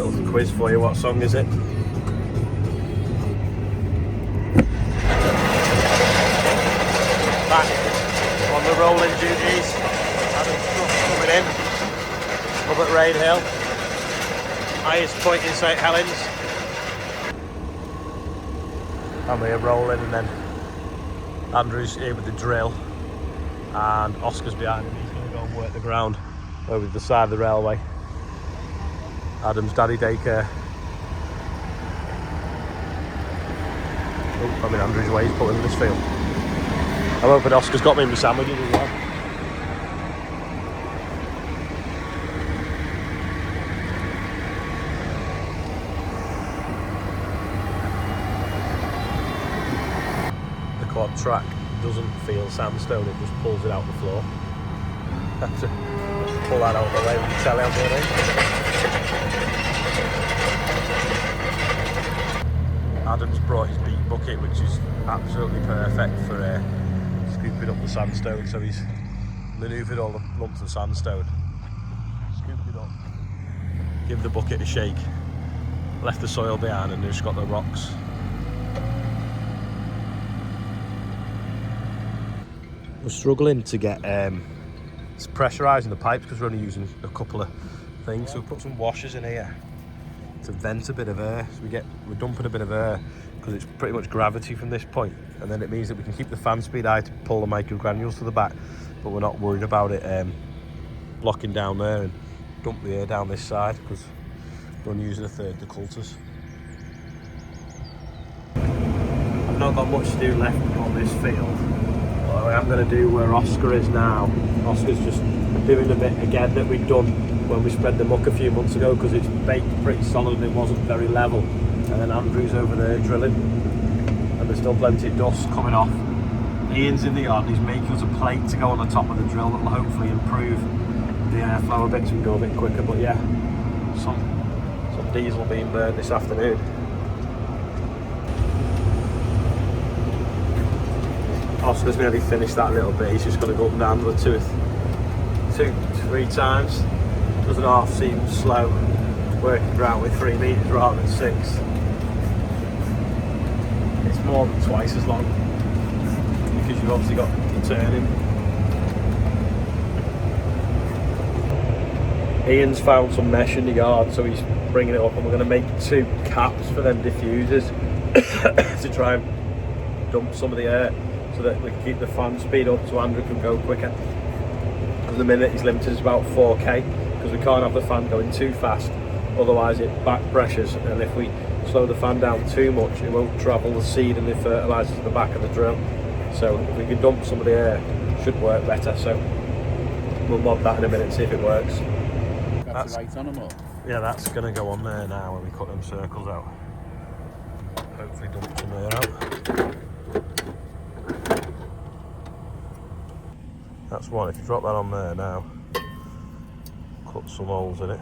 little quiz for you. What song is it? Back on the rolling duties. Adam's coming in. Up at Rain Hill. Highest point in St Helens. And we're rolling, and then Andrew's here with the drill and Oscar's behind him. He's going to go and work the ground over the side of the railway. Adam's daddy daycare. Oh, I'm in Andrew's way, he's pulling this field. I'm hoping Oscar's got me in my sandwiches as well. The quad track doesn't feel sandstone, it just pulls it out the floor. Have to pull that out of the way with the telly on the other end. Adam's brought his beat bucket, which is absolutely perfect for scooping up the sandstone, so he's manoeuvred all the lumps of sandstone, scooped it up, give the bucket a shake, left the soil behind, and just got the rocks. We're struggling to get it's pressurising the pipes because we're only using a couple of things, so we've put some washers in here to vent a bit of air. So we're dumping a bit of air because it's pretty much gravity from this point, and then it means that we can keep the fan speed high to pull the microgranules to the back, but we're not worried about it blocking down there and dump the air down this side because we're only using a third the coulters. I've not got much to do left on this field. I am going to do where Oscar is now. Oscar's just doing the bit again that we'd done when we spread the muck a few months ago, because it's baked pretty solid and it wasn't very level. And then Andrew's over there drilling, and there's still plenty of dust coming off. Ian's in the yard and he's making us a plate to go on the top of the drill that will hopefully improve the airflow a bit so we can go a bit quicker. But yeah, some diesel being burned this afternoon. Oscar's nearly finished that little bit. He's just going to go up and down with two, three times. Doesn't half seem slow, working ground with 3 metres rather than 6. It's more than twice as long because you've obviously got the turning. Ian's found some mesh in the yard, so he's bringing it up, and we're going to make 2 caps for them diffusers to try and dump some of the air, so that we can keep the fan speed up so Andrew can go quicker. At the minute he's limited to about 4k because we can't have the fan going too fast, otherwise it back pressures, and if we slow the fan down too much it won't travel the seed and the fertilizer to the back of the drill. So if we can dump some of the air, it should work better. So we'll mod that in a minute and see if it works. That's right on them up. Yeah, that's going to go on there now when we cut them circles out. Hopefully dump some air out. That's one. If you drop that on there now, cut some holes in it.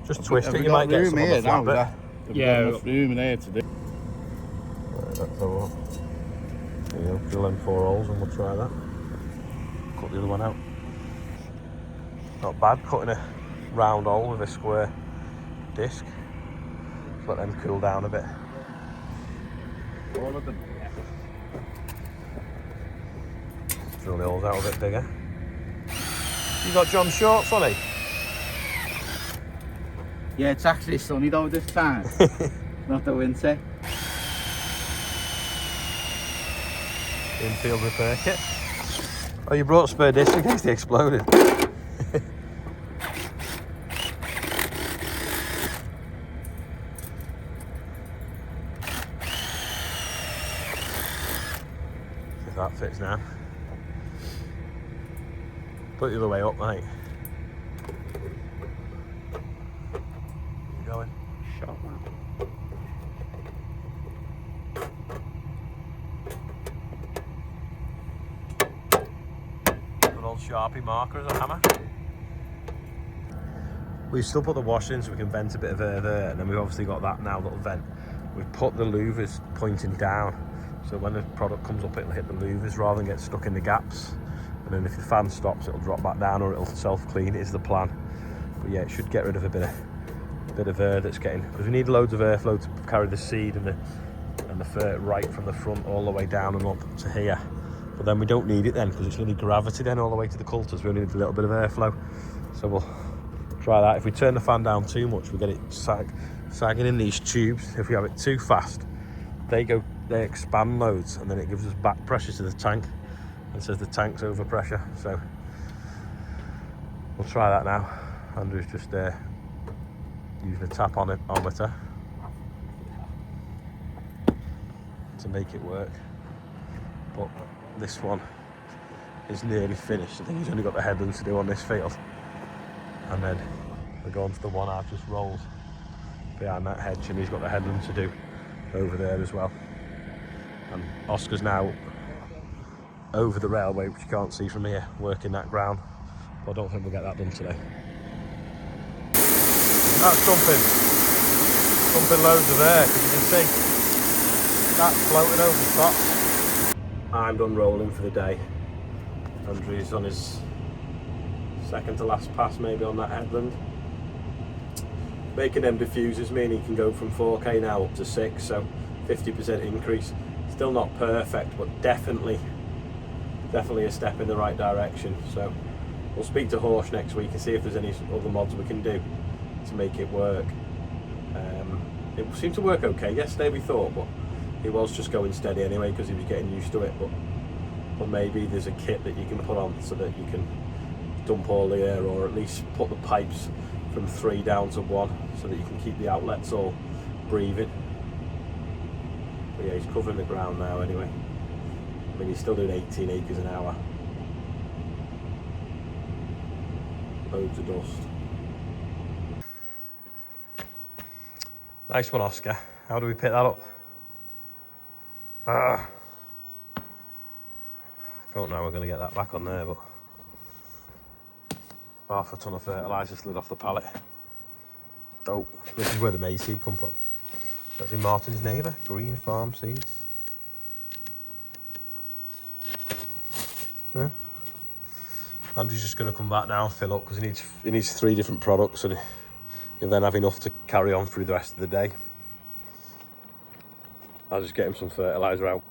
Just twist it. You might get some on the flat bit. Yeah, we've got room in here to do. Right, that's the one. There you go. Drill in 4 holes and we'll try that. Cut the other one out. Not bad cutting a round hole with a square disc. Just let them cool down a bit. All of them. Drill the holes out a bit bigger. You got John shorts, Olly? Yeah, it's actually sunny though this time. Not the winter. Infield repair kit. Oh, you brought spare discs in case they exploded. See if that fits now. Put it the other way up, mate. You going? Shot, man. Good old Sharpie marker as a hammer. We've still put the wash in so we can vent a bit of air there, and then we've obviously got that now little vent. We've put the louvers pointing down, so when the product comes up it'll hit the louvers rather than get stuck in the gaps. And then if the fan stops it'll drop back down or it'll self-clean, is the plan. But yeah, it should get rid of a bit of bit of air that's getting, because we need loads of airflow to carry the seed and the fert right from the front all the way down and up to here. But then we don't need it then, because it's only gravity then all the way to the coulters. We only need a little bit of airflow. So we'll try that. If we turn the fan down too much, we get it sagging in these tubes. If we have it too fast, they expand loads, and then it gives us back pressure to the tank and says the tank's over pressure. So we'll try that now. Andrew's just using a tapometer to make it work. But this one is nearly finished. I think he's only got the headland to do on this field. And then we're going to the one I've just rolled behind that hedge, and he's got the headland to do over there as well. And Oscar's now over the railway, which you can't see from here, working that ground. But I don't think we'll get that done today. That's dumping loads of air, because you can see that's floating over the top. I'm done rolling for the day. Andrew's on his second to last pass maybe on that headland. Making them diffusers mean he can go from 4k now up to 6, so 50% increase. Still not perfect, but definitely a step in the right direction. So we'll speak to Horsch next week and see if there's any other mods we can do to make it work. It seemed to work okay yesterday, we thought, but he was just going steady anyway because he was getting used to it. But maybe there's a kit that you can put on so that you can dump all the air, or at least put the pipes from 3 down to 1 so that you can keep the outlets all breathing. But yeah, he's covering the ground now anyway. I mean, he's still doing 18 acres an hour. Loads of dust. Nice one, Oscar. How do we pick that up? I don't know how we're going to get that back on there, but half a ton of fertilizer slid off the pallet. Dope. This is where the maize seed come from. That's in Martin's neighbour, Green Farm Seeds. Yeah. Andrew's just going to come back now and fill up, because he needs 3 different products, and he'll then have enough to carry on through the rest of the day. I'll just get him some fertiliser out.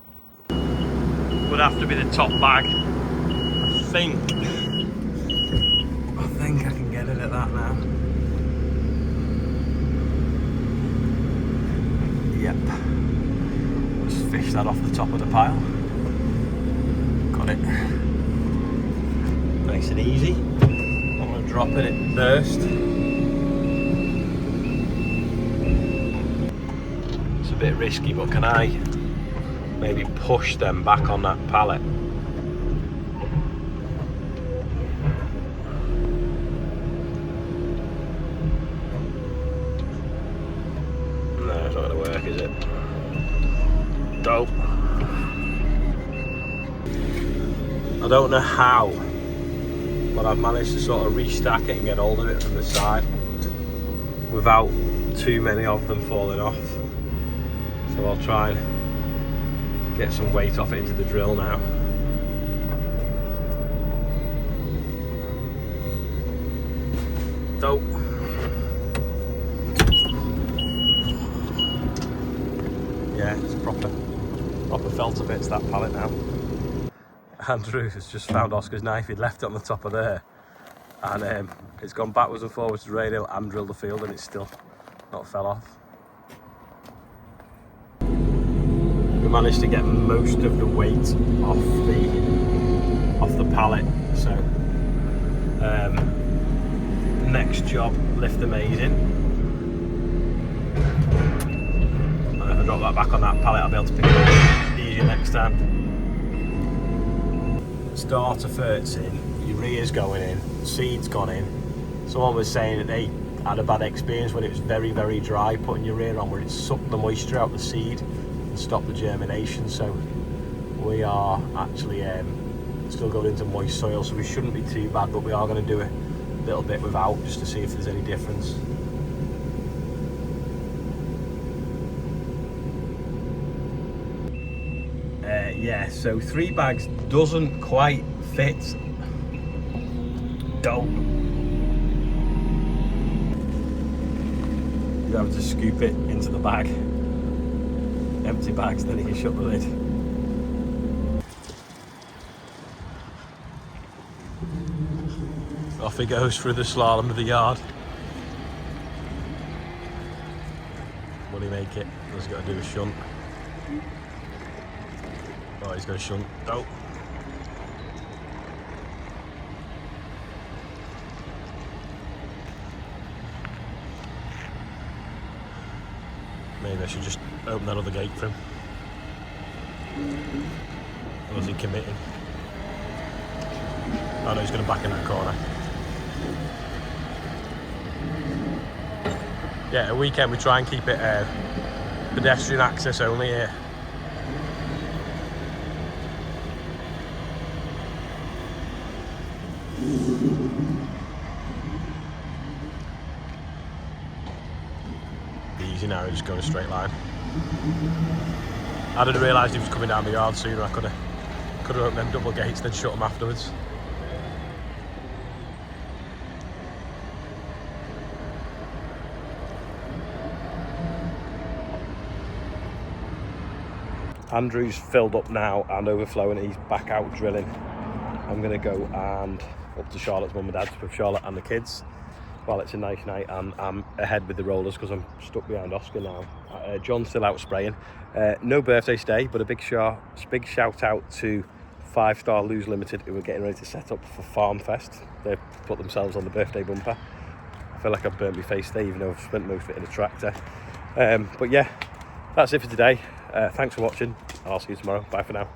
Would have to be the top bag. I think I can get it at that now. Yep. Just fish that off the top of the pile. Got it. Nice and easy. I'm going to drop it at first. It's a bit risky, but can I maybe push them back on that pallet? No, it's not going to work, is it? Dope. I don't know how, but I've managed to sort of restack it and get hold of it from the side without too many of them falling off. So I'll try and get some weight off it into the drill now. Dope. Yeah, it's proper felter bits, that pallet now. Andrew has just found Oscar's knife. He'd left it on the top of there, and it's gone backwards and forwards to the radial and drilled the field, and it's still not fell off. We managed to get most of the weight off the pallet. So next job, lift the maize in. And if I drop that back on that pallet, I'll be able to pick it up easier next time. Starter fert's in, urea's going in, seed's gone in. Someone was saying that they had a bad experience when it was very, very dry putting urea on, where it sucked the moisture out of the seed and stopped the germination. So we are actually still going into moist soil, so we shouldn't be too bad, but we are going to do a little bit without, just to see if there's any difference. Yeah, so 3 bags doesn't quite fit. Dope. you're having to scoop it into the bag. Empty bags, then you can shut the lid. Off he goes through the slalom of the yard. Will he make it? He's got to do a shunt. Oh, he's got a shunt. Oh. Maybe I should just open that other gate for him. Or is he committing? Oh no, he's going to back in that corner. Yeah, a weekend we try and keep it pedestrian access only here. Easy now, just going a straight line. I didn't realise he was coming down the yard sooner. I could have opened them double gates, then shut them afterwards. Andrew's filled up now and overflowing. He's back out drilling. I'm going to go and up to Charlotte's mum and dad's with Charlotte and the kids while it's a nice night, and I'm ahead with the rollers because I'm stuck behind Oscar now. John's still out spraying. No birthday today, but a big shout out to 5 Star Lose Limited, who are getting ready to set up for Farm Fest. They've put themselves on the birthday bumper. I feel like I've burnt my face there, even though I've spent most of it in a tractor. But yeah, that's it for today. Thanks for watching. I'll see you tomorrow. Bye for now.